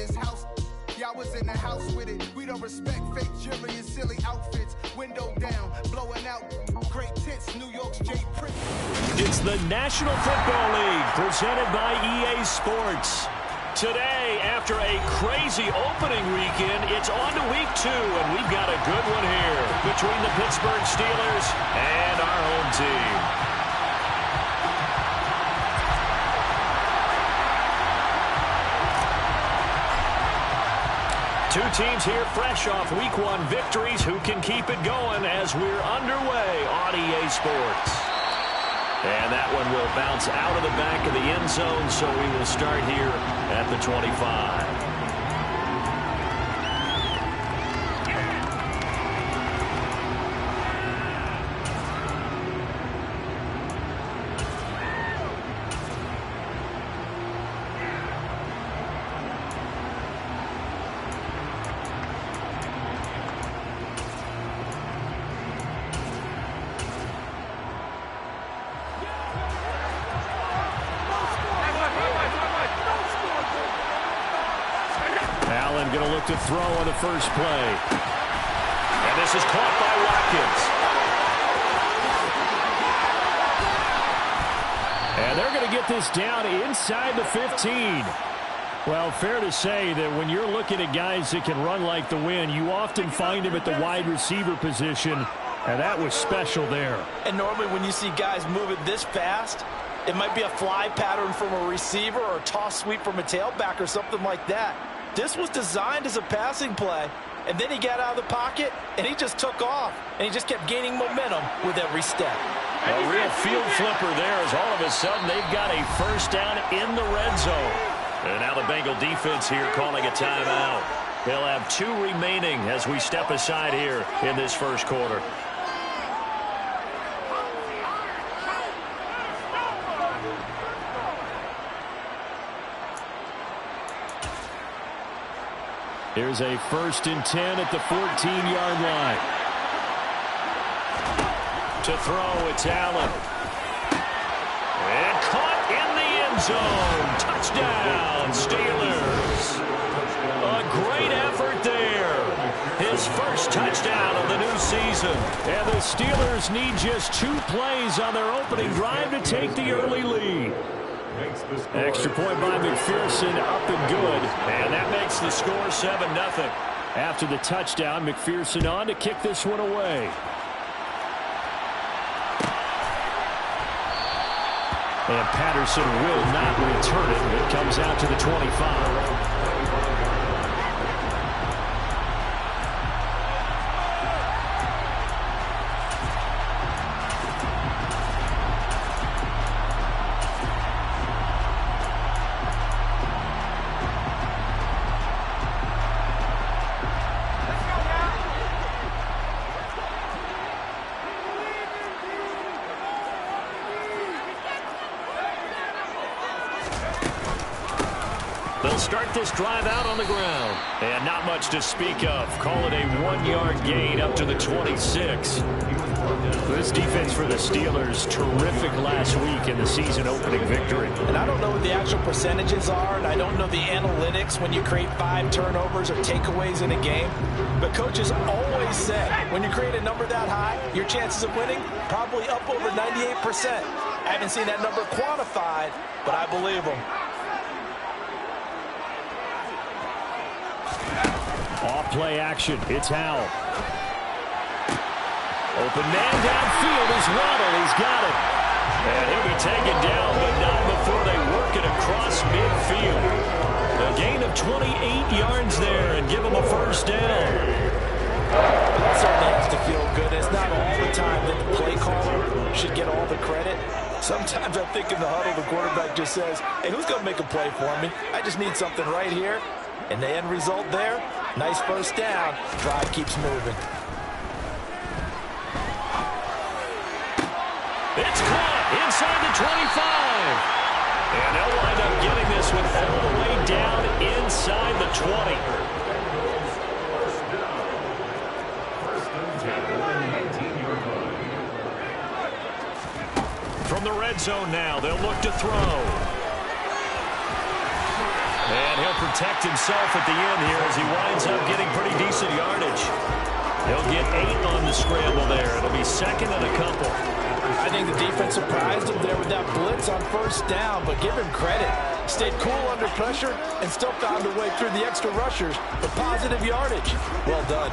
his house. Y'all was in the house with it. We don't respect fake jewelry and silly outfits. Window down, blowing out great tits. New York's J. Prince. It's the National Football League presented by EA Sports. Today, after a crazy opening weekend, it's on to week 2, and we've got a good one here between the Pittsburgh Steelers and our home team. Two teams here fresh off week 1 victories. Who can keep it going as we're underway on EA Sports? And that one will bounce out of the back of the end zone, so we will start here at the 25. Going to look to throw on the first play. And this is caught by Watkins. And they're going to get this down inside the 15. Well, fair to say that when you're looking at guys that can run like the wind, you often find them at the wide receiver position, and that was special there. And normally when you see guys move it this fast, it might be a fly pattern from a receiver or a toss sweep from a tailback or something like that. This was designed as a passing play, and then he got out of the pocket, and he just took off, and he just kept gaining momentum with every step. A real field flipper there as all of a sudden they've got a first down in the red zone. And now the Bengal defense here calling a timeout. They'll have 2 remaining as we step aside here in this first quarter. Here's a 1st and 10 at the 14-yard line. To throw, it's Allen. And caught in the end zone. Touchdown, Steelers. A great effort there. His first touchdown of the new season. And the Steelers need just 2 plays on their opening drive to take the early lead. Extra point by McPherson, up and good. And that makes the score 7-0. After the touchdown, McPherson on to kick this one away. And Patterson will not return it. It comes out to the 25. They'll start this drive out on the ground. And not much to speak of. Call it a 1-yard gain up to the 26. This defense for the Steelers, terrific last week in the season opening victory. And I don't know what the actual percentages are, and I don't know the analytics when you create 5 turnovers or takeaways in a game. But coaches always say when you create a number that high, your chances of winning probably up over 98%. I haven't seen that number quantified, but I believe them. Off play action. It's Howell. Open man downfield is Waddle. He's got it. And he'll be taken down, but not before they work it across midfield. A gain of 28 yards there and give him a first down. That certainly has to feel good. It's not all the time that the play caller should get all the credit. Sometimes I think in the huddle, the quarterback just says, hey, who's going to make a play for me? I just need something right here. And the end result there, nice first down. Drive keeps moving. It's caught inside the 25. And they'll wind up getting this one all the way down inside the 20. From the red zone now, they'll look to throw. And he'll protect himself at the end here as he winds up getting pretty decent yardage. He'll get 8 on the scramble there. It'll be second and a couple. I think the defense surprised him there with that blitz on first down, but give him credit. Stayed cool under pressure and still found a way through the extra rushers for positive yardage. Well done.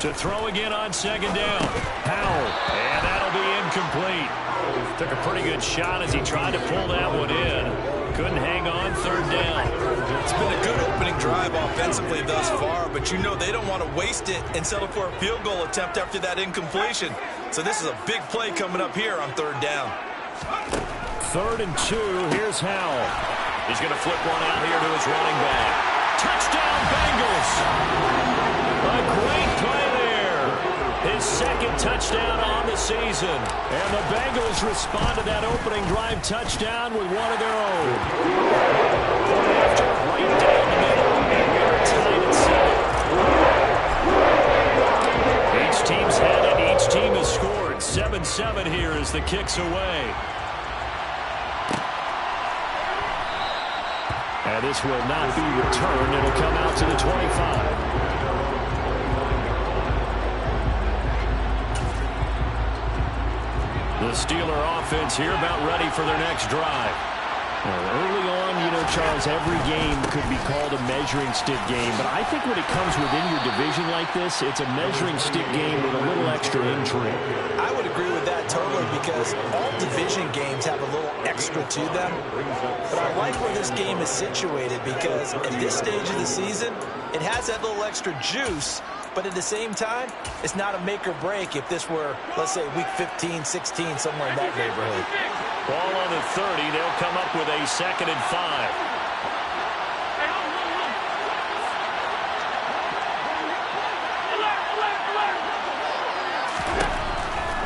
To throw again on second down. Howell, and that'll be incomplete. Took a pretty good shot as he tried to pull that one in. Couldn't hang on third down. It's been a good opening drive offensively thus far, but you know they don't want to waste it and settle for a field goal attempt after that incompletion. So this is a big play coming up here on third down. 3rd and 2. Here's Howell. He's going to flip one out here to his running back. Touchdown, Bengals! A great play there. His second touchdown on the season. And the Bengals respond to that opening drive touchdown with one of their own. After right down the middle, and we are tied at 7. Each team's had it. Each team has scored. 7-7 here as the kick's away. And this will not be returned. It'll come out to the 25. The Steeler offense here about ready for their next drive. Well, early on, you know, Charles, every game could be called a measuring stick game. But I think when it comes within your division like this, it's a measuring stick game with a little extra intrigue. I would agree with that totally because all division games have a little extra to them. But I like where this game is situated because at this stage of the season, it has that little extra juice. But at the same time, it's not a make or break if this were, let's say, week 15, 16, somewhere in that neighborhood. Ball on the 30. They'll come up with a 2nd and 5.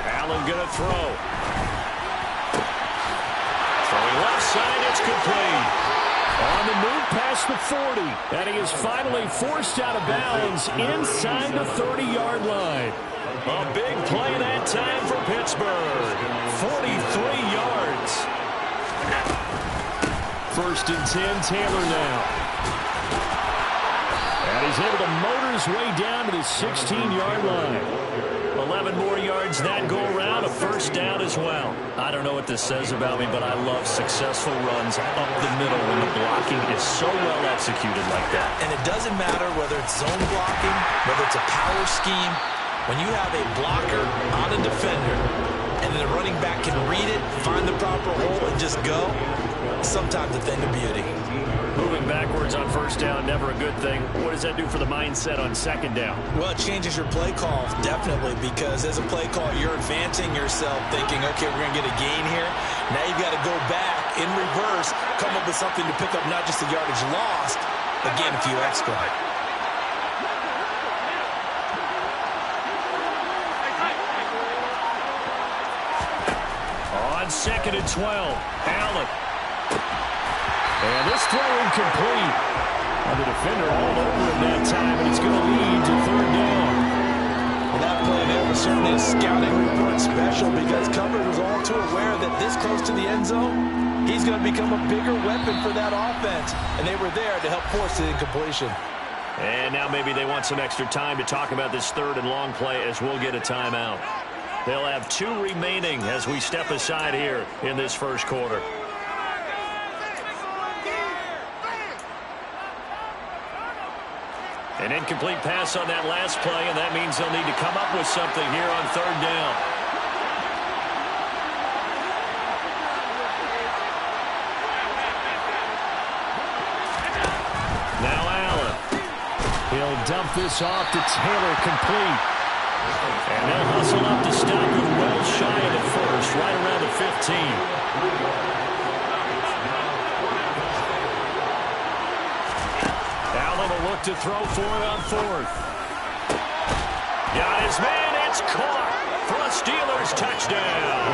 Allen going to throw. Throwing left side, it's complete. On the move past the 40, and he is finally forced out of bounds inside the 30-yard line. A big play that time for Pittsburgh. 43 yards. 1st and 10, Taylor now. And he's able to motor his way down to the 16-yard line. 11 more yards that go around, a 1st down as well. I don't know what this says about me, but I love successful runs up the middle when the blocking is so well executed like that. And it doesn't matter whether it's zone blocking, whether it's a power scheme. When you have a blocker on a defender and then the running back can read it, find the proper hole, and just go, sometimes a thing of beauty. Moving backwards on 1st down, never a good thing. What does that do for the mindset on 2nd down? Well, it changes your play call, definitely, because as a play call, you're advancing yourself, thinking, okay, we're going to get a gain here. Now you've got to go back in reverse, come up with something to pick up not just the yardage lost, but gain a few extra. On 2nd and 12, Allen. And this throw incomplete. And the defender all over him that time, and it's going to lead to 3rd down. Well, that play there was certainly a scouting report special because coverage was all too aware that this close to the end zone, he's going to become a bigger weapon for that offense. And they were there to help force the incompletion. And now maybe they want some extra time to talk about this 3rd and long play as we'll get a timeout. They'll have 2 remaining as we step aside here in this 1st quarter. An incomplete pass on that last play, and that means they'll need to come up with something here on 3rd down. Now Allen. He'll dump this off to Taylor, complete. And they'll hustle up to stop it well shy of the 1st, right around the 15. Look to throw for it on 4th. Got his man, it's caught for a Steelers touchdown.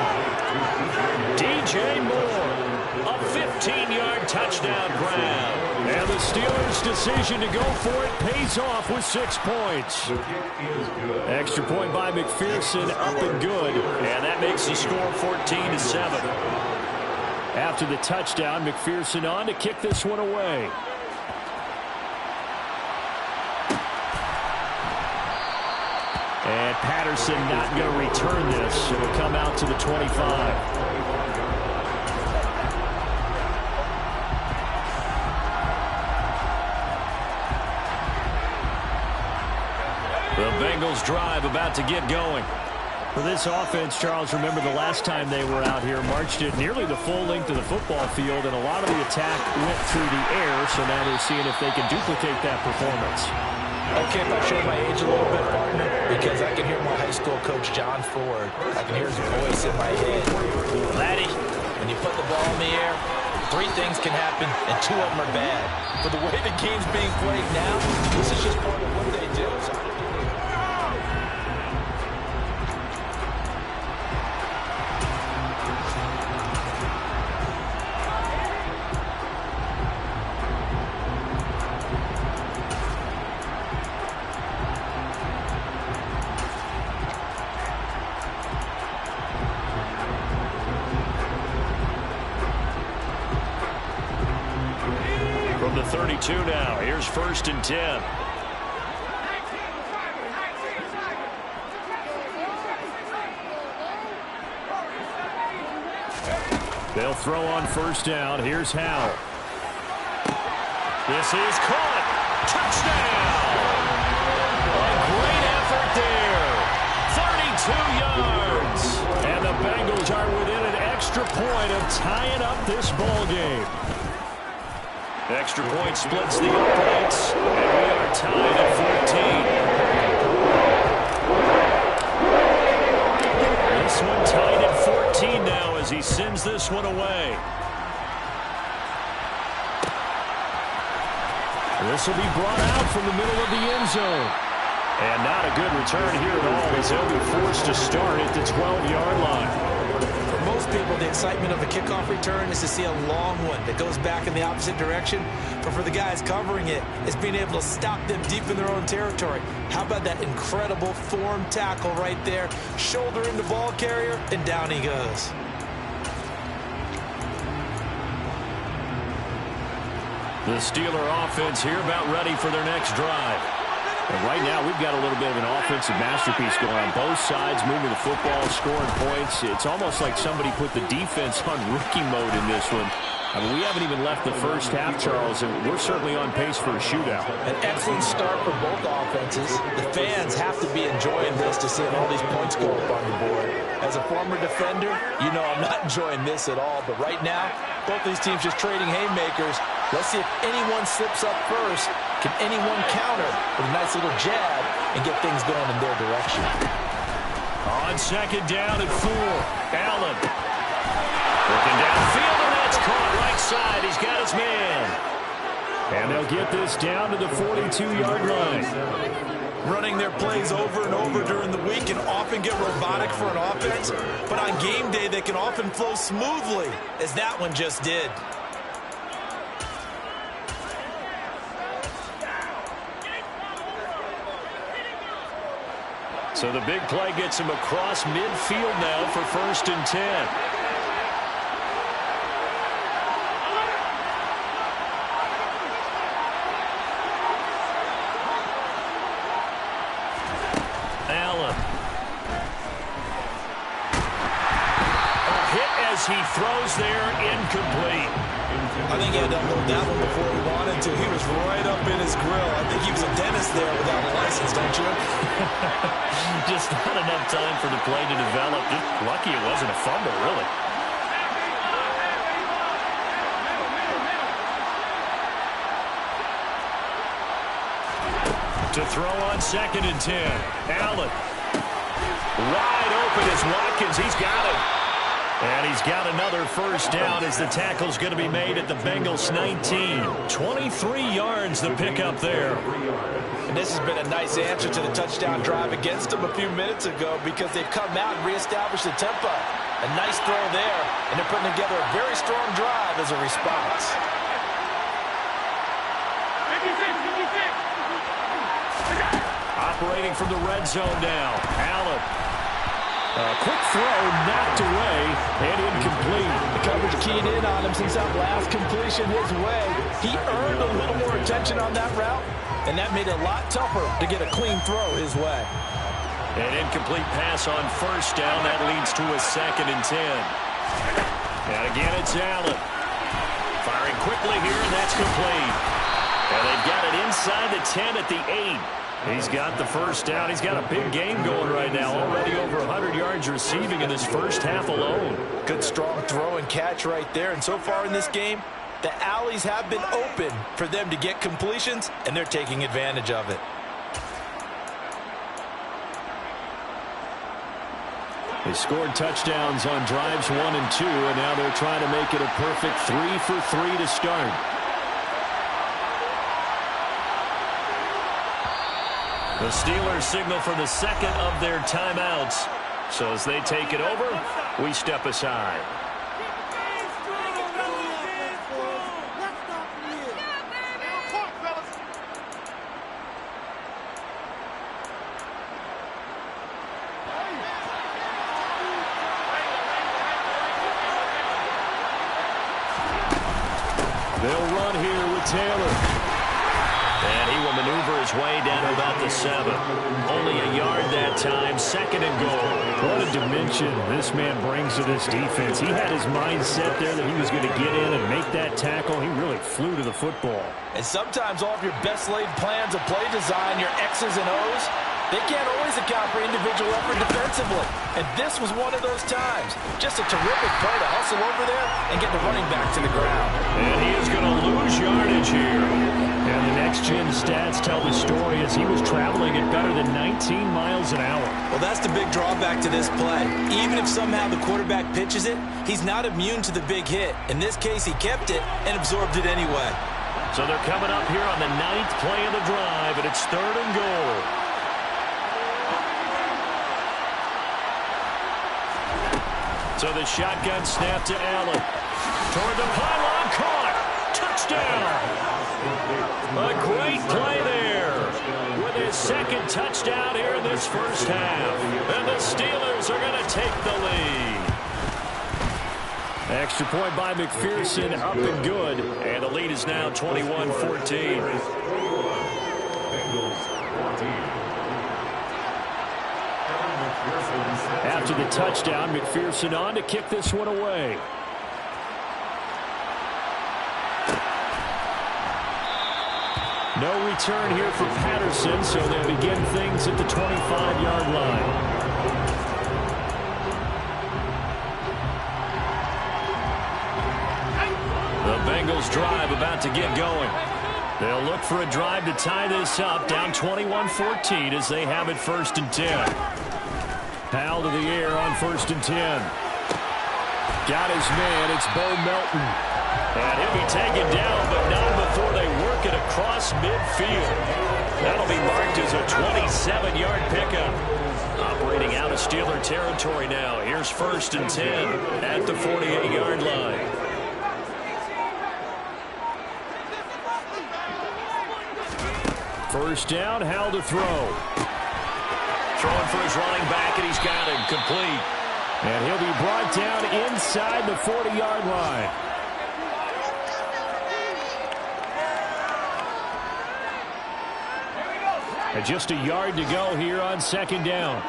DJ Moore, a 14-yard touchdown grab. And the Steelers' decision to go for it pays off with 6 points. Extra point by McPherson, up and good. And that makes the score 14-7. After the touchdown, McPherson on to kick this one away. And Patterson not going to return this. It'll come out to the 25. The Bengals drive about to get going. For this offense, Charles, remember the last time they were out here, marched it nearly the full length of the football field, and a lot of the attack went through the air, so now they're seeing if they can duplicate that performance. Okay, if I show my age a little bit, partner, because I can hear my high school coach, John Ford. I can hear his voice in my head. Laddie, when you put the ball in the air, 3 things can happen, and 2 of them are bad. For the way the game's being played now, this is just part of what they do. From the 32 now, here's 1st and 10. They'll throw on 1st down. Here's Howell. This is caught. Touchdown! A great effort there. 32 yards. And the Bengals are within an extra point of tying up this ball game. Extra point splits the uprights, and we are tied at 14. This one tied at 14 now as he sends this one away. This will be brought out from the middle of the end zone. And not a good return here at all as he'll be forced to start at the 12-yard line. For most people, the excitement of a kickoff return is to see a long one that goes back in the opposite direction. But for the guys covering it, it's being able to stop them deep in their own territory. How about that incredible form tackle right there? Shoulder in the ball carrier, and down he goes. The Steeler offense here about ready for their next drive. And right now, we've got a little bit of an offensive masterpiece going on both sides, moving the football, scoring points. It's almost like somebody put the defense on rookie mode in this one. I mean, we haven't even left the first half, Charles, and we're certainly on pace for a shootout. An excellent start for both offenses. The fans have to be enjoying this to see all these points go up on the board. As a former defender, you know I'm not enjoying this at all. But right now, both these teams just trading haymakers. Let's see if anyone slips up first. Can anyone counter with a nice little jab and get things going in their direction? On 2nd down and 4, Allen. Looking downfield, and that's caught right side. He's got his man. And they'll get this down to the 42-yard line. Running their plays over and over during the week can often get robotic for an offense, but on game day they can often flow smoothly, as that one just did. So the big play gets him across midfield now for 1st and 10. Allen. A hit as he throws there, incomplete. I think he had to unload that one before he wanted to. He was right up in his grill. I think he was a dentist there without a license, don't you? Just not enough time for the play to develop. Just lucky it wasn't a fumble, really. To throw on 2nd and 10. Allen. Wide open is Watkins. He's got it. And he's got another 1st down as the tackle's going to be made at the Bengals 19. 23 yards the pickup there. And this has been a nice answer to the touchdown drive against them a few minutes ago because they've come out and reestablished the tempo. A nice throw there, and they're putting together a very strong drive as a response. Operating from the red zone now. Allen. A quick throw knocked away and incomplete. The coverage keyed in on him since that last completion his way. He earned a little more attention on that route, and that made it a lot tougher to get a clean throw his way. An incomplete pass on first down. That leads to a 2nd and 10. And again, it's Allen. Firing quickly here, and that's complete. And they've got it inside the 10 at the 8. He's got the first down. He's got a big game going right now. Already over 100 yards receiving in this first half alone. Good strong throw and catch right there. And so far in this game, the alleys have been open for them to get completions, and they're taking advantage of it. They scored touchdowns on drives 1 and 2, and now they're trying to make it a perfect 3 for 3 to start. The Steelers signal for the second of their timeouts. So as they take it over, we step aside. They'll run here with Taylor. And he will maneuver his way down to about the 7. Only a yard that time, 2nd and goal. What a dimension this man brings to this defense. He had his mind set there that he was going to get in and make that tackle. He really flew to the football. And sometimes all of your best laid plans of play design, your X's and O's, they can't always account for individual effort defensively. And this was one of those times. Just a terrific play to hustle over there and get the running back to the ground. And he is going to lose yardage here. And the next-gen stats tell the story as he was traveling at better than 19 miles an hour. Well, that's the big drawback to this play. Even if somehow the quarterback pitches it, he's not immune to the big hit. In this case, he kept it and absorbed it anyway. So they're coming up here on the 9th play of the drive, and it's 3rd and goal. So the shotgun snap to Allen. Toward the pylon, caught. Touchdown. A great play there with his 2nd touchdown here in this first half. And the Steelers are going to take the lead. Extra point by McPherson, up and good. And the lead is now 21-14. After the touchdown, McPherson on to kick this one away. No return here for Patterson, so they'll begin things at the 25-yard line. The Bengals drive about to get going. They'll look for a drive to tie this up, down 21-14 as they have it 1st and 10. Powell to the air on 1st and 10. Got his man, it's Bo Melton. And he'll be taken down, but not before they work it across midfield. That'll be marked as a 27-yard pickup. Operating out of Steeler territory now. Here's 1st and 10 at the 48-yard line. First down, Howell to throw. Throwing for his running back, and he's got him complete. And he'll be brought down inside the 40-yard line. And just a yard to go here on 2nd down.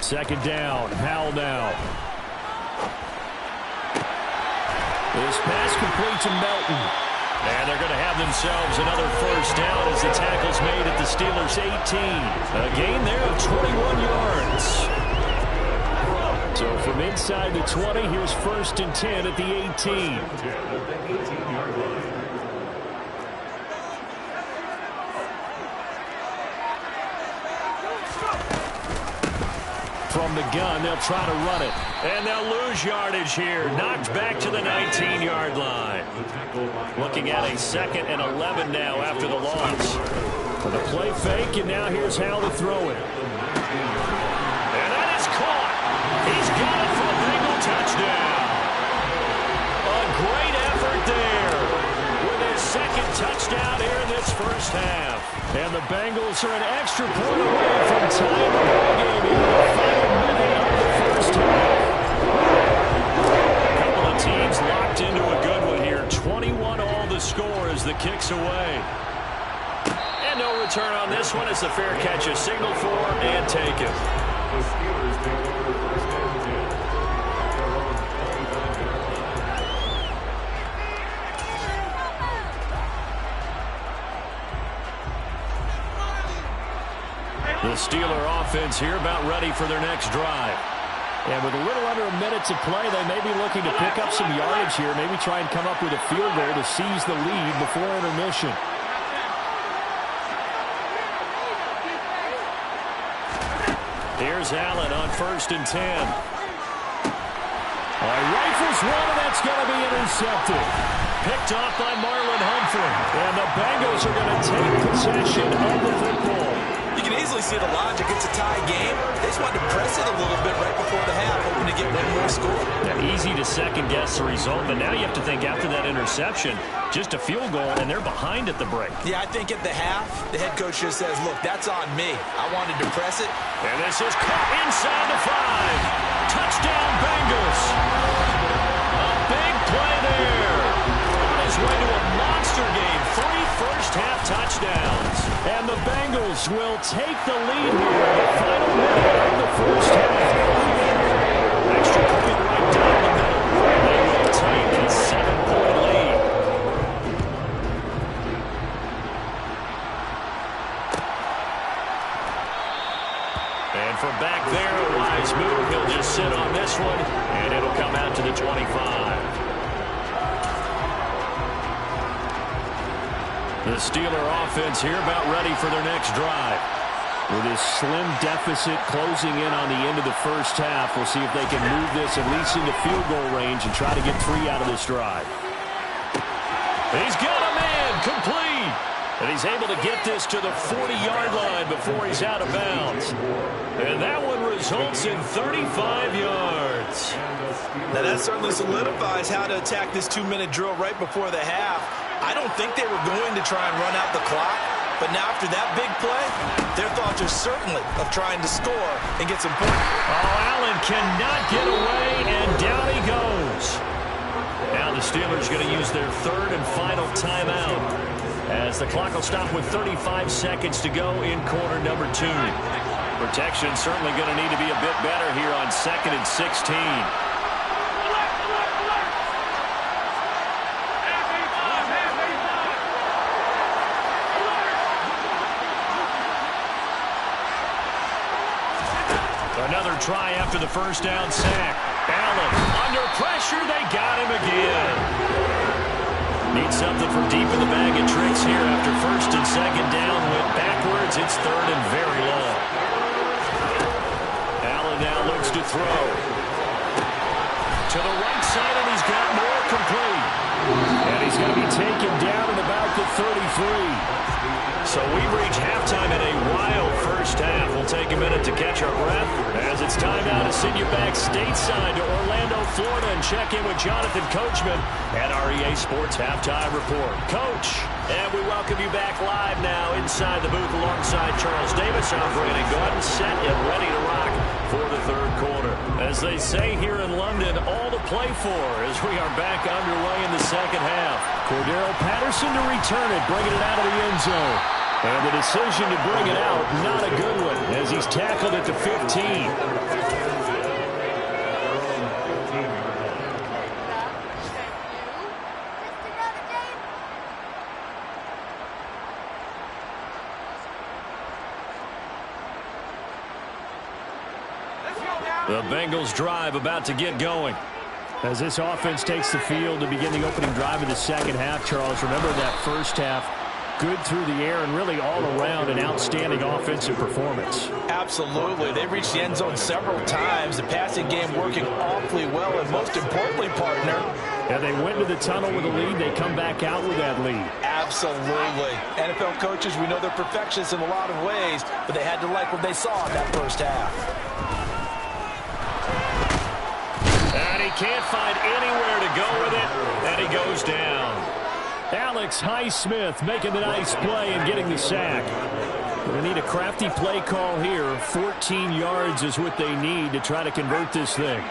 Second down, Howell now. This pass complete to Melton. And they're going to have themselves another first down as the tackle's made at the Steelers' 18. A gain there of 21 yards. So from inside the 20, here's 1st and 10 at the 18. from the gun. They'll try to run it. And they'll lose yardage here. Knocked back to the 19-yard line. Looking at a 2nd and 11 now after the loss. The play fake, and now here's how to throw it. And that is caught. He's got it for a Bengal touchdown. A great effort there with his 2nd touchdown here in this first half. And the Bengals are an extra point away from tying the ball game in the final minute of the first half. A couple of teams locked into a good one here. 21 all the score as the kick's away. And no return on this one. It's a fair catch, a signal for and taken. The Steeler offense here about ready for their next drive. And with a little under a minute to play, they may be looking to pick up some yardage here, maybe try and come up with a field goal to seize the lead before intermission. Here's Allen on 1st and 10. Rifles one, and that's going to be intercepted. Picked off by Marlon Humphrey. And the Bengals are going to take possession of the football. You can easily see the logic. It's a tie game. They just wanted to press it a little bit right before the half, hoping to get one more score. Yeah, easy to second-guess the result, but now you have to think after that interception, just a field goal, and they're behind at the break. Yeah, I think at the half, the head coach just says, look, that's on me. I wanted to press it. And this is caught inside the 5. Touchdown, Bengals. A big play there. On his way to a monster game. 3 first-half touchdowns. And the Bengals will take the lead here in the final minute of the first half. Extra point right down the middle. They will take a 7-point lead. And from back there, a wise move. He'll just sit on this one, and it'll come out to the 25. The Steeler offense here about ready for their next drive. With this slim deficit closing in on the end of the first half, we'll see if they can move this at least into field goal range and try to get 3 out of this drive. He's got a man complete. And he's able to get this to the 40-yard line before he's out of bounds. And that one results in 35 yards. Now that certainly solidifies how to attack this 2-minute drill right before the half. I don't think they were going to try and run out the clock, but now after that big play, their thoughts are certainly of trying to score and get some points. Oh, Allen cannot get away, and down he goes. Now the Steelers going to use their 3rd and final timeout as the clock will stop with 35 seconds to go in quarter number 2. Protection certainly going to need to be a bit better here on 2nd and 16. Another try after the first down sack. Allen under pressure. They got him again. Need something from deep in the bag of tricks here after 1st and 2nd down. Went backwards. It's 3rd and very long. Allen now looks to throw. To the right side, and he's got more complete. And he's going to be taken down at about the 33. So we reach halftime in a wild first half. We'll take a minute to catch our breath as it's time now to send you back stateside to Orlando, Florida, and check in with Jonathan Coachman at our EA Sports Halftime Report. Coach, and we welcome you back live now inside the booth alongside Charles Davis. I'm Brandon Gordon, set and ready to rock for the 3rd quarter. As they say here in London, all to play for as we are back underway in the 2nd half. Cordero Patterson to return it, bringing it out of the end zone. And the decision to bring it out, not a good one, as he's tackled at the 15. The Bengals drive about to get going. As this offense takes the field to begin the opening drive of the 2nd half, Charles, remember that first half, good through the air and really all around an outstanding offensive performance. Absolutely. They reached the end zone several times. The passing game working awfully well, and most importantly, partner, and they went to the tunnel with a lead. They come back out with that lead. Absolutely. NFL coaches, we know they're perfectionists in a lot of ways, but they had to like what they saw in that first half. And he can't find anywhere to go with it, and he goes down. Alex Highsmith making the nice play and getting the sack. Going to need a crafty play call here. 14 yards is what they need to try to convert this thing.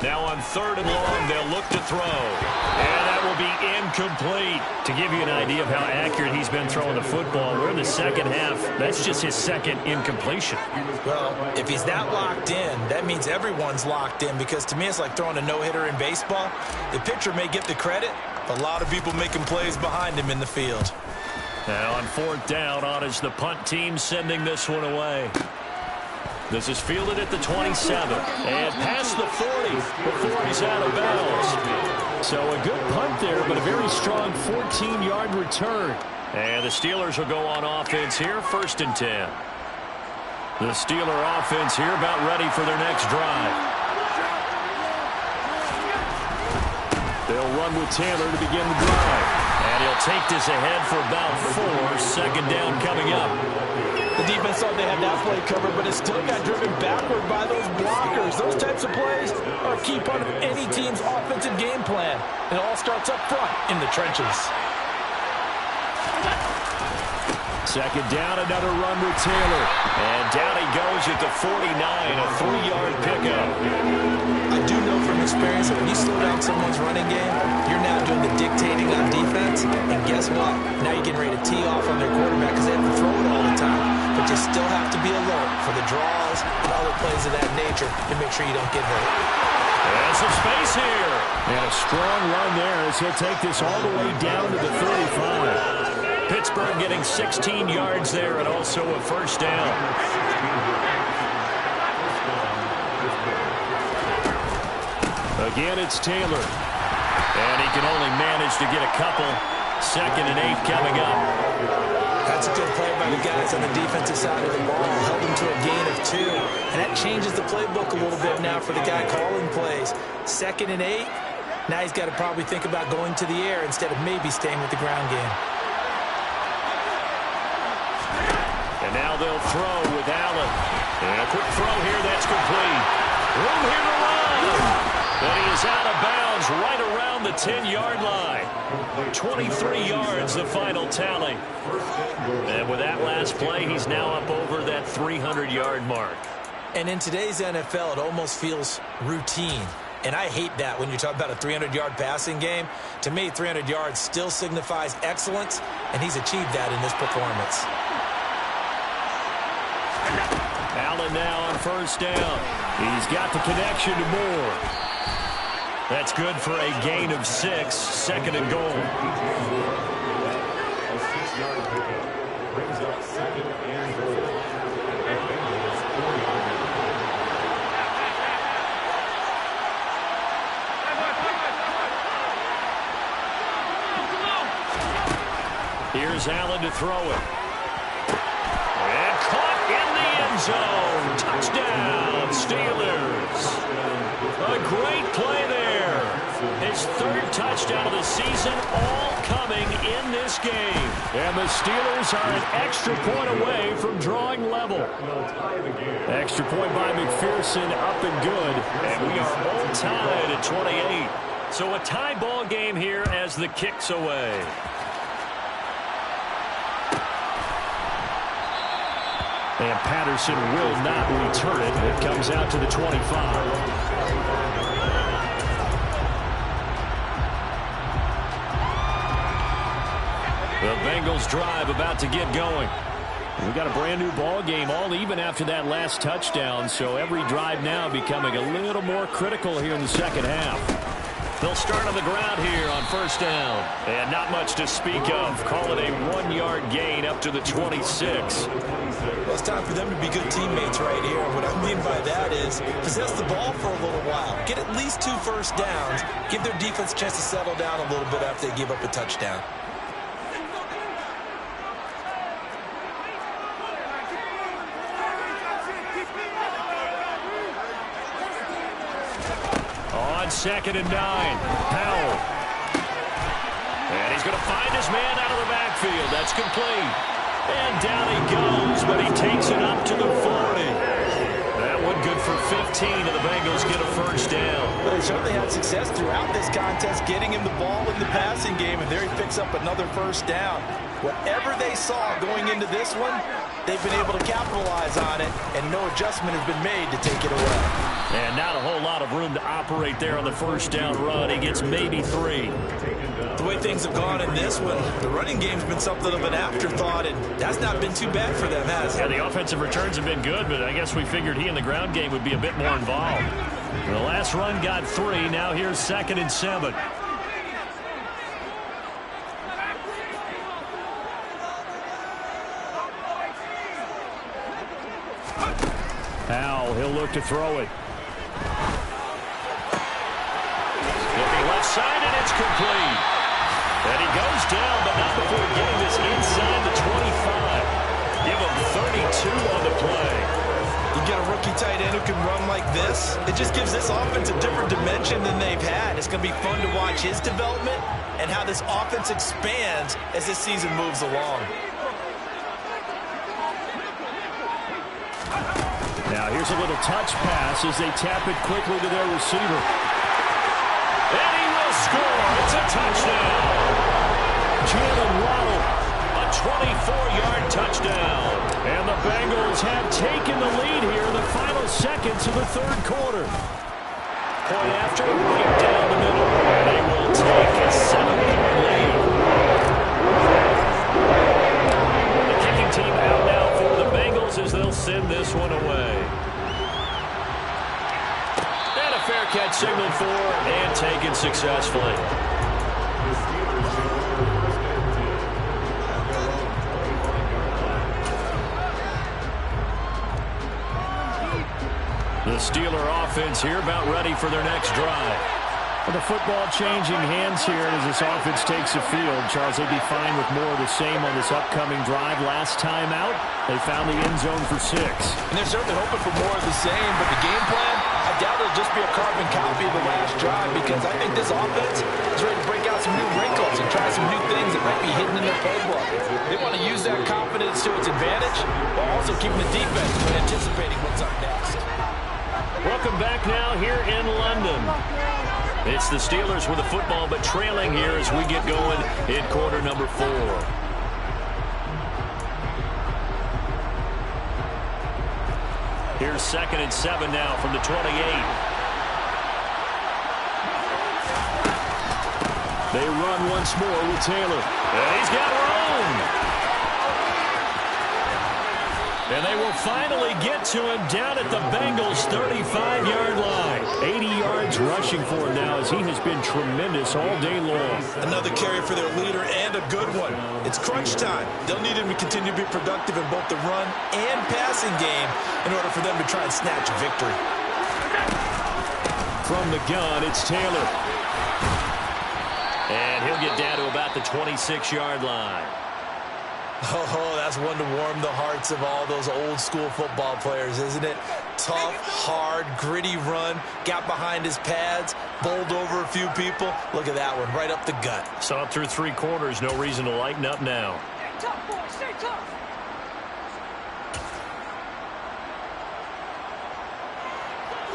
Now on 3rd and long, they'll look to throw. And that will be incomplete. To give you an idea of how accurate he's been throwing the football, we're in the second half. That's just his second incompletion. Well, if he's that locked in, that means everyone's locked in, because to me it's like throwing a no-hitter in baseball. The pitcher may get the credit, but a lot of people making plays behind him in the field. Now on 4th down, on is the punt team sending this one away. This is fielded at the 27, and past the 40 before he's out of bounds. So a good punt there, but a very strong 14-yard return. And the Steelers will go on offense here, 1st and 10. The Steeler offense here about ready for their next drive. They'll run with Taylor to begin the drive. And he'll take this ahead for about 4. 2nd down coming up. The defense thought they had that play covered, but it still got driven backward by those blockers. Those types of plays are a key part of any team's offensive game plan. It all starts up front in the trenches. 2nd down, another run with Taylor. And down he goes at the 49, a 3-yard pickup. I do know from experience that when you slow down someone's running game, you're now doing the dictating on defense. And guess what? Now you're getting ready to tee off on their quarterback because they have to throw it all the time. But you still have to be alert for the draws and other plays of that nature to make sure you don't get hurt. And some space here. And a strong run there as he'll take this all the way down to the 35. Pittsburgh getting 16 yards there and also a 1st down. Again, it's Taylor. And he can only manage to get a couple. 2nd and 8 coming up. That's a good play by the guys on the defensive side of the ball. Held them to a gain of 2. And that changes the playbook a little bit now for the guy calling plays. 2nd and 8. Now he's got to probably think about going to the air instead of maybe staying with the ground game. And now they'll throw with Allen. And a quick throw here, that's complete. Room here to run. But he is out of bounds right around the 10-yard line. 23 yards, the final tally. And with that last play, he's now up over that 300-yard mark. And in today's NFL, it almost feels routine. And I hate that when you talk about a 300-yard passing game. To me, 300 yards still signifies excellence, and he's achieved that in this performance. Allen now on 1st down. He's got the connection to Moore. That's good for a gain of 6. 2nd and goal. Here's Allen to throw it. And caught in the end zone. Touchdown, Steelers. A great play there. His 3rd touchdown of the season, all coming in this game. And the Steelers are an extra point away from drawing level. Extra point by McPherson, up and good. And we are all tied at 28. So a tie ball game here as the kick's away. And Patterson will not return it. It comes out to the 25. The Bengals drive about to get going. We got a brand new ball game, all even after that last touchdown. So every drive now becoming a little more critical here in the second half. They'll start on the ground here on first down. And not much to speak of. Call it a 1-yard gain up to the 26. Well, it's time for them to be good teammates right here. What I mean by that is possess the ball for a little while. Get at least 2 first downs. Give their defense a chance to settle down a little bit after they give up a touchdown. On 2nd and 9, Powell. And he's going to find his man out of the backfield. That's complete. And down he goes, but he takes it up to the 40. That one good for 15, and the Bengals get a first down. Well, they certainly had success throughout this contest, getting him the ball in the passing game, and there he picks up another first down. Whatever they saw going into this one, they've been able to capitalize on it, and no adjustment has been made to take it away. And not a whole lot of room to operate there on the first down run. He gets maybe 3. The way things have gone in this one, the running game's been something of an afterthought, and that's not been too bad for them, has it? Yeah, the offensive returns have been good, but I guess we figured he in the ground game would be a bit more involved. The last run got 3. Now here's 2nd and 7. Powell, he'll look to throw it. Looking left side, and it's complete. And he goes down, but not before getting this inside the 25. Give him 32 on the play. You get a rookie tight end who can run like this, it just gives this offense a different dimension than they've had. It's going to be fun to watch his development and how this offense expands as this season moves along. Now here's a little touch pass as they tap it quickly to their receiver. And he will score. It's a touchdown. Jalen Waddle, a 24-yard touchdown. And the Bengals have taken the lead here in the final seconds of the third quarter. Point after, right down the middle. And they will take a 7-yard lead. The kicking team out now for the Bengals as they'll send this one away. And a fair catch signaled for and taken successfully. The Steeler offense here about ready for their next drive. Well, the football changing hands here as this offense takes the field. Charles, they'd be fine with more of the same on this upcoming drive. Last time out, they found the end zone for 6. And they're certainly hoping for more of the same, but the game plan, I doubt it'll just be a carbon copy of the last drive, because I think this offense is ready to break out some new wrinkles and try some new things that might be hidden in their playbook. They want to use that confidence to its advantage while also keeping the defense from anticipating what's up next. Welcome back now here in London. It's the Steelers with the football, but trailing here as we get going in quarter number 4. Here's 2nd and 7 now from the 28. They run once more with Taylor. And he's got room. And they will finally get to him down at the Bengals' 35-yard line. 80 yards rushing for him now as he has been tremendous all day long. Another carry for their leader and a good one. It's crunch time. They'll need him to continue to be productive in both the run and passing game in order for them to try and snatch a victory. From the gun, it's Taylor. And he'll get down to about the 26-yard line. Oh, that's one to warm the hearts of all those old-school football players, isn't it? Tough, hard, gritty run, got behind his pads, bowled over a few people. Look at that one, right up the gut. Saw it through 3 quarters, no reason to lighten up now. Stay tough, boys, stay tough.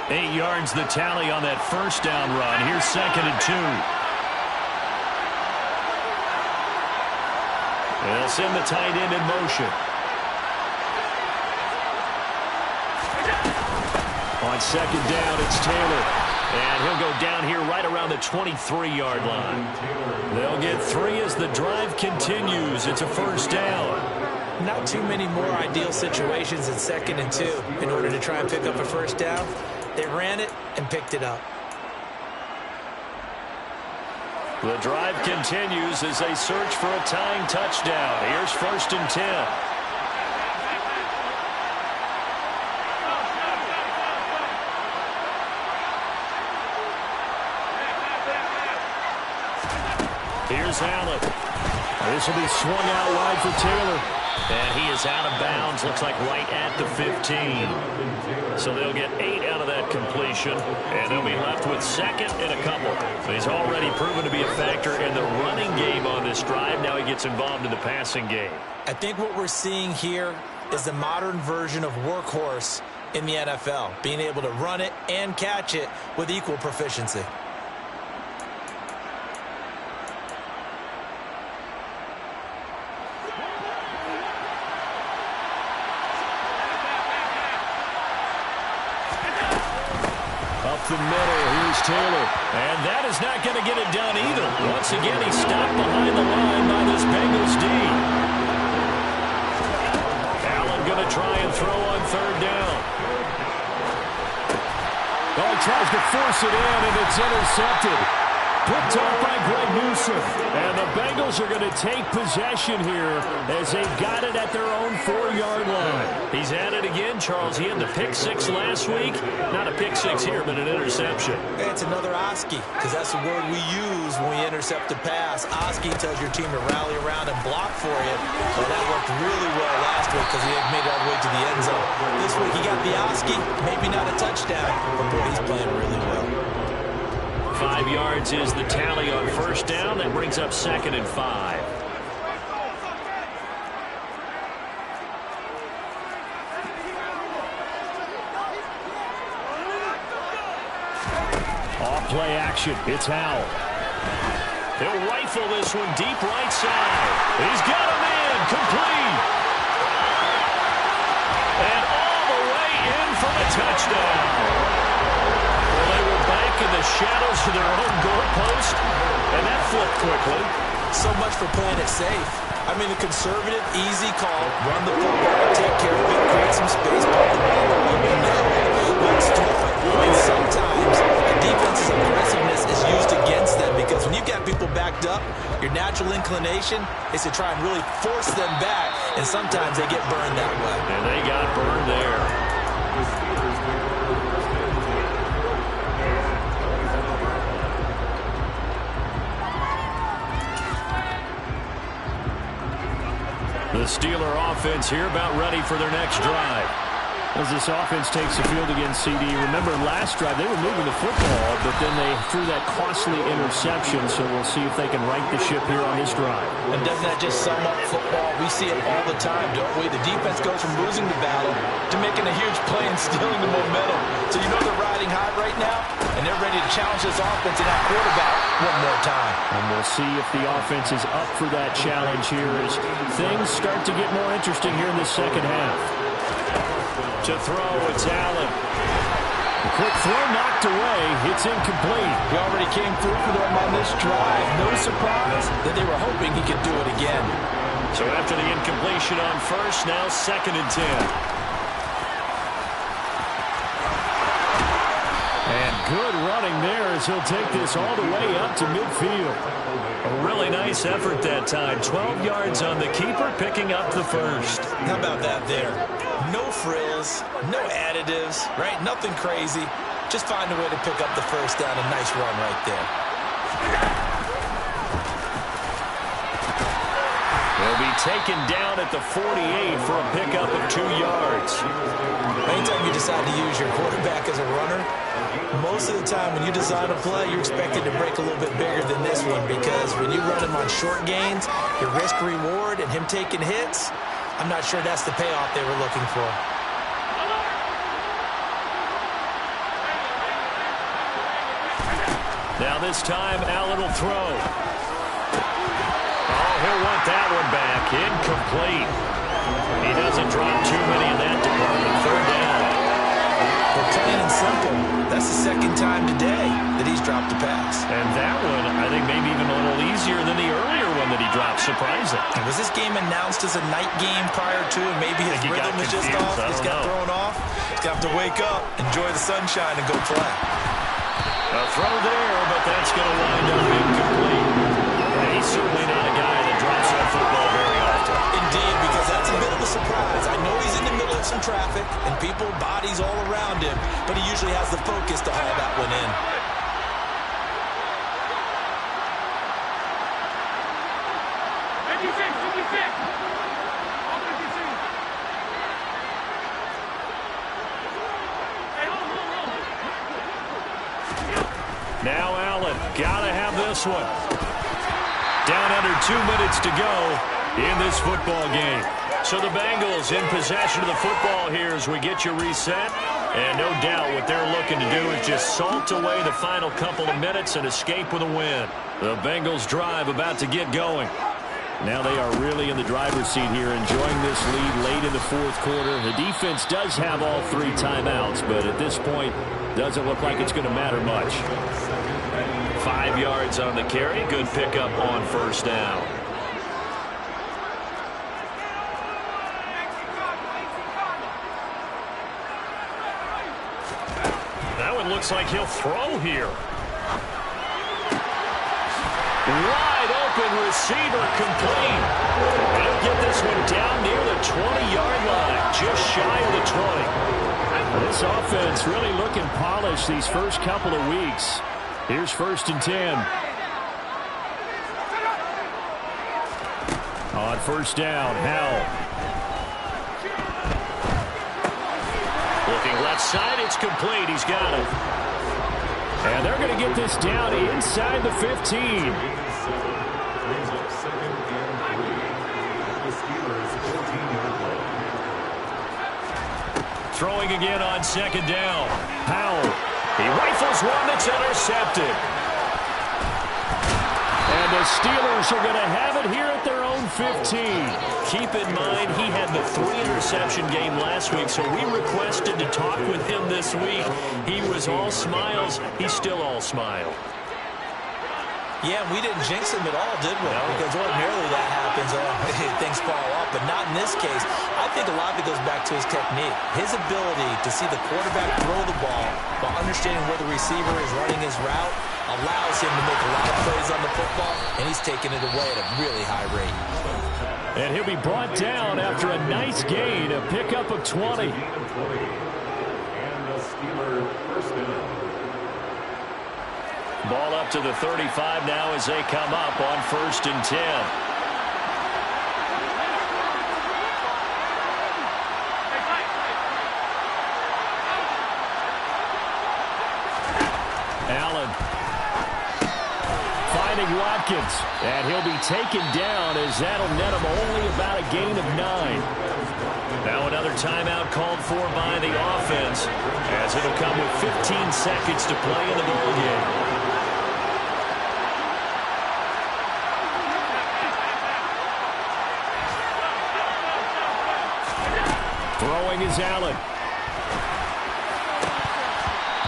Eight yards the tally on that first down run. Here's 2nd and 2. They'll send the tight end in motion. On 2nd down, it's Taylor. And he'll go down here right around the 23-yard line. They'll get 3 as the drive continues. It's a first down. Not too many more ideal situations in 2nd and 2 in order to try and pick up a first down. They ran it and picked it up. The drive continues as they search for a tying touchdown. Here's 1st and 10. Here's Allen. This will be swung out wide for Taylor. And he is out of bounds, looks like right at the 15. So they'll get 8 out of that completion, and they'll be left with 2nd and a couple. He's already proven to be a factor in the running game on this drive. Now he gets involved in the passing game. I think what we're seeing here is the modern version of workhorse in the NFL, being able to run it and catch it with equal proficiency. The middle, here's Taylor. And that is not going to get it done either. Once again, he's stopped behind the line by this Bengals D. Allen going to try and throw on 3rd down. Oh, he tries to force it in, and it's intercepted. Picked off by Greg Newsome. And the Bengals are going to take possession here as they've got it at their own 4-yard line. He's at it again, Charles. He had the pick 6 last week. Not a pick 6 here, but an interception. It's another Oski, because that's the word we use when we intercept a pass. Oski tells your team to rally around and block for you. Well, that worked really well last week because he had made it all the way to the end zone. This week he got the Oski, maybe not a touchdown, but boy, he's playing really well. 5 yards is the tally on 1st down. That brings up 2nd and 5. Off play action. It's Howell. He'll rifle this one deep right side. He's got him in. Complete. And all the way in for the touchdown. Well, they were back in the shadows of their own goalpost, and that flipped quickly. So much for playing it safe. I mean, the conservative, easy call, run the football, take care of it, create some space, put the ball away. We know let's throw it. And sometimes a defense's aggressiveness is used against them because when you've got people backed up, your natural inclination is to try and really force them back, and sometimes they get burned that way. And they got burned there. The Steeler offense here about ready for their next drive. As this offense takes the field against CD, remember last drive they were moving the football, but then they threw that costly interception, so we'll see if they can right the ship here on this drive. And doesn't that just sum up football? We see it all the time, don't we? The defense goes from losing the battle to making a huge play and stealing the momentum. So you know they're riding high right now, and they're ready to challenge this offense and that quarterback one more time. And we'll see if the offense is up for that challenge here as things start to get more interesting here in the 2nd half. To throw, it's Allen. A quick throw knocked away. It's incomplete. He already came through for them on this drive. No surprise that they were hoping he could do it again. So after the incompletion on 1st, now 2nd and 10. And good running there as he'll take this all the way up to midfield. A really nice effort that time. 12 yards on the keeper, picking up the 1st. How about that there? No frills, no additives, right? Nothing crazy. Just find a way to pick up the 1st down. A nice run right there. He'll be taken down at the 48 for a pickup of 2 yards. Anytime you decide to use your quarterback as a runner, most of the time when you design a play, you're expected to break a little bit bigger than this one because when you run him on short gains, your risk-reward and him taking hits, I'm not sure that's the payoff they were looking for. Now this time, Allen will throw. Oh, he'll want that one back. Incomplete. He doesn't drop too many in that department. 3rd down. Well, plain and simple, that's the 2nd time today that he's dropped a pass. And that one, I think maybe even a little easier than the earlier one that he dropped. Surprising. And was this game announced as a night game prior to, and maybe his rhythm was just off? He's got thrown off. He's got to wake up, enjoy the sunshine, and go play. A throw there, but that's going to wind up incomplete. this one. Down under 2 minutes to go in this football game. So the Bengals in possession of the football here as we get you reset. And no doubt what they're looking to do is just salt away the final couple of minutes and escape with a win. The Bengals drive about to get going. Now they are really in the driver's seat here, enjoying this lead late in the fourth quarter. The defense does have all 3 timeouts, but at this point, doesn't look like it's going to matter much. 5 yards on the carry. Good pickup on first down. That one looks like he'll throw here. Wide open receiver complete. He'll get this one down near the 20-yard line, just shy of the 20. This offense really looking polished these first couple of weeks. Here's 1st and 10. On first down, Howell. Looking left side, it's complete. He's got it. And they're going to get this down inside the 15. Throwing again on 2nd down. Howell. He rifles one that's intercepted. And the Steelers are going to have it here at their own 15. Keep in mind, he had the 3-interception game last week, so we requested to talk with him this week. He was all smiles. He's still all smile. Yeah, we didn't jinx him at all, did we? No. Because ordinarily that happens. Things fall off, but not in this case. I think a lot of it goes back to his technique. His ability to see the quarterback throw the ball while understanding where the receiver is running his route allows him to make a lot of plays on the football, and he's taking it away at a really high rate. And he'll be brought down after a nice gain, a pickup of 20. Ball up to the 35 now as they come up on 1st and 10. Allen finding Watkins, and he'll be taken down as that'll net him only about a gain of 9. Now another timeout called for by the offense as it'll come with 15 seconds to play in the ball game. Throwing is Allen.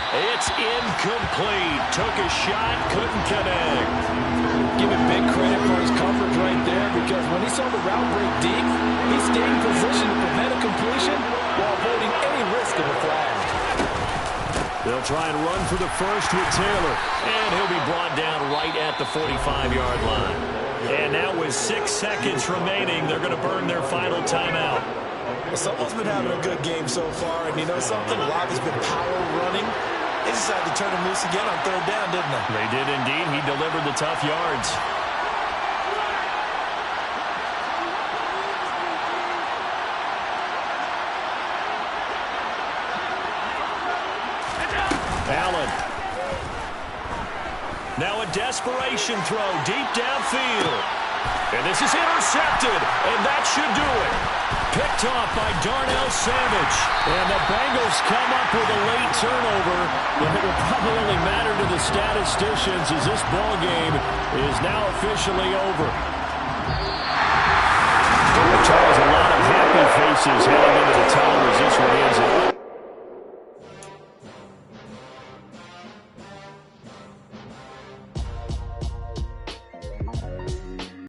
It's incomplete. Took a shot, couldn't connect. Give him big credit for his coverage right there, because when he saw the route break deep, he stayed in position to prevent a completion while avoiding any risk of a flag. They'll try and run for the first with Taylor. And he'll be brought down right at the 45-yard line. And now with 6 seconds remaining, they're going to burn their final timeout. Well, someone's been having a good game so far, and you know something? A lot has been power running. They decided to turn him loose again on 3rd down, didn't they? They did indeed. He delivered the tough yards. Allen. Now a desperation throw deep downfield. And this is intercepted, and that should do it. Picked off by Darnell Savage. And the Bengals come up with a late turnover, but it will probably only matter to the statisticians as this ball game is now officially over. Charles, a lot of happy faces heading into the tunnel as this one ends.